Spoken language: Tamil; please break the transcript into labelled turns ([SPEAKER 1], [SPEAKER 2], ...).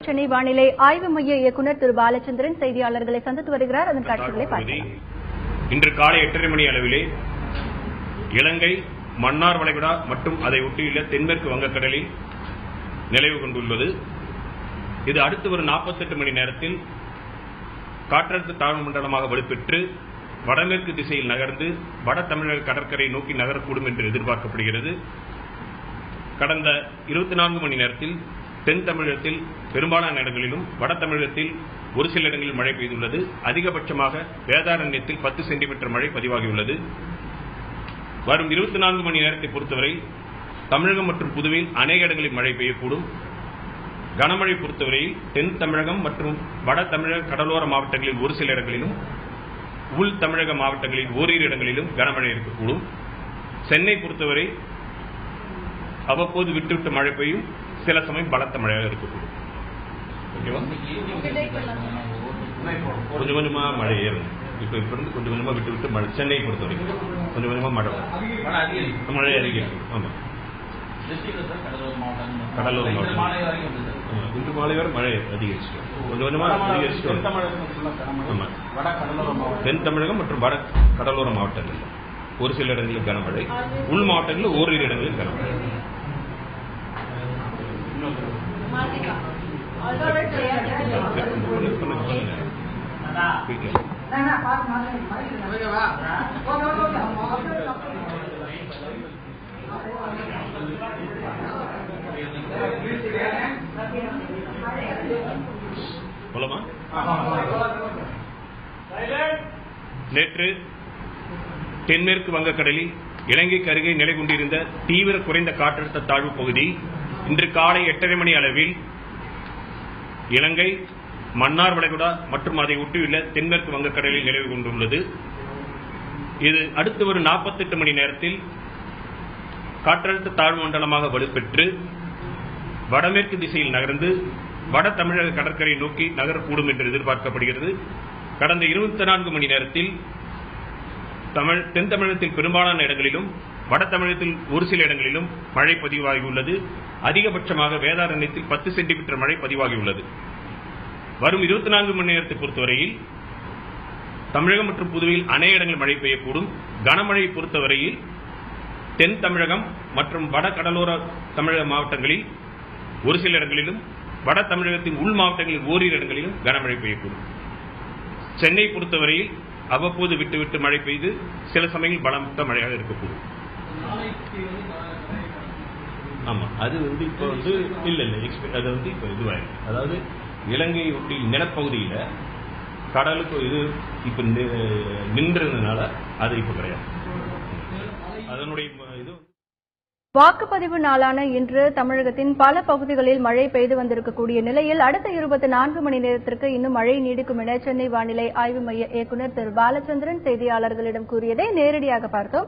[SPEAKER 1] சென்னை வானிலை ஆய்வு மைய இயக்குநர் திரு பாலச்சந்திரன் செய்தியாளர்களை சந்தித்து வருகிறார். அதன் காட்சிகளை பார்க்கலாம்.
[SPEAKER 2] இன்று காலை 8:30 மணி அளவிலே இலங்கை மன்னார் வளைகுடா மற்றும் அதை ஒட்டியுள்ள தென்மேற்கு வங்கக்கடலில் நிலைவு கொண்டுள்ளது. இது அடுத்து வரும் 48 மணி நேரத்தில் காற்றழுத்த தாழ்வு மண்டலமாக வலுப்பெற்று வடமேற்கு திசையில் நகர்ந்து வட தமிழக கடற்கரை நோக்கி நகரக்கூடும் என்று எதிர்பார்க்கப்படுகிறது. கடந்த 24 மணி நேரத்தில் தென் தமிழகத்தில் பெரும்பாலான இடங்களிலும் வட தமிழகத்தில் ஒரு சில இடங்களில் மழை பெய்துள்ளது. அதிகபட்சமாக வேதாரண்யத்தில் 10 சென்டிமீட்டர் மழை பதிவாகியுள்ளது. வரும் 24 மணி நேரத்தை பொறுத்தவரை தமிழகம் மற்றும் புதுவையில் அநேக இடங்களில் மழை பெய்யக்கூடும். கனமழை பொறுத்தவரையில் தென் தமிழகம் மற்றும் வட தமிழக கடலோர மாவட்டங்களில் ஒரு சில இடங்களிலும் உள் தமிழக மாவட்டங்களில் ஓரிரு இடங்களிலும் கனமழை இருக்கக்கூடும். சென்னை பொறுத்தவரை அவ்வப்போது விட்டுவிட்டு மழை பெய்யும், சில சமயம் பலத்த மழையாக இருக்கக்கூடும். கொஞ்சம் கொஞ்சமா மழை ஏறும். இப்ப இருந்து கொஞ்சம் கொஞ்சமா விட்டு விட்டு மழை. சென்னை பொறுத்தவரைக்கும் கொஞ்சம் கொஞ்சமா மழை அதிகரிக்கும். ஆமா, கடலூர் மாவட்டம் இன்று மாலை வரை மழை அதிகரிச்சு கொஞ்சம் கொஞ்சமா அதிகரிச்சு. ஆமா, தென் தமிழகம் மற்றும் வட கடலோர மாவட்டங்கள் ஒரு சில இடங்களில் கனமழை, உள் மாவட்டங்களில் ஓரிரு இடங்களில் கனமழை. நேற்று தென்மேற்கு வங்கக்கடலில் இலங்கைக்கு அருகே நிலை கொண்டிருந்த தீவிர குறைந்த காற்றழுத்த தாழ்வு பகுதி இன்று காலை 8:30 மணி அளவில் இலங்கை மன்னார் வளைகுடா மற்றும் அதை ஒட்டியுள்ள தென்மேற்கு வங்கக்கடலில் நிலவு கொண்டுள்ளது. இது அடுத்து வரும் 48 மணி நேரத்தில் காற்றழுத்த தாழ்வு மண்டலமாக வலுப்பெற்று வடமேற்கு திசையில் நகர்ந்து வட தமிழக கடற்கரை நோக்கி நகரக்கூடும் என்று எதிர்பார்க்கப்படுகிறது. கடந்த 24 மணி நேரத்தில் தென் தமிழகத்தில் பெரும்பாலான இடங்களிலும் வட தமிழகத்தில் ஒரு சில இடங்களிலும் மழை பதிவாகியுள்ளது. அதிகபட்சமாக வேதாரண்யத்தில் 10 சென்டிமீட்டர் மழை பதிவாகியுள்ளது. வரும் 24 மணி நேரத்தை பொறுத்தவரையில் தமிழகம் மற்றும் புதுவையில் அநேக இடங்களில் மழை பெய்யக்கூடும். கனமழை பொறுத்தவரையில் தென் தமிழகம் மற்றும் வட கடலோர தமிழக மாவட்டங்களில் ஒரு சில இடங்களிலும் வட தமிழகத்தின் உள் மாவட்டங்களில் ஓரிரு இடங்களிலும் கனமழை பெய்யக்கூடும். சென்னை பொறுத்தவரையில் அவ்வப்போது விட்டு மழை பெய்து சில சமயங்கள் பலத்த மழையாக இருக்கக்கூடும். ஆமா, அது இப்ப இல்ல அது இப்ப இதுவாயிருக்கு. அதாவது இலங்கை ஒட்டி நிலப்பகுதியில கடலுக்கு இது இப்ப நின்றதுனால அது இப்ப கிடையாது. அதனுடைய இது
[SPEAKER 1] வாக்குப்பதிவு நாளான இன்று தமிழகத்தின் பல பகுதிகளில் மழை பெய்து வந்திருக்கக்கூடிய நிலையில் அடுத்த 24 மணி நேரத்திற்கு இன்னும் மழை நீடிக்கும் என சென்னை வானிலை ஆய்வு மைய இயக்குநர் திரு பாலச்சந்திரன் செய்தியாளர்களிடம் கூறியதை நேரடியாக பார்த்தோம்.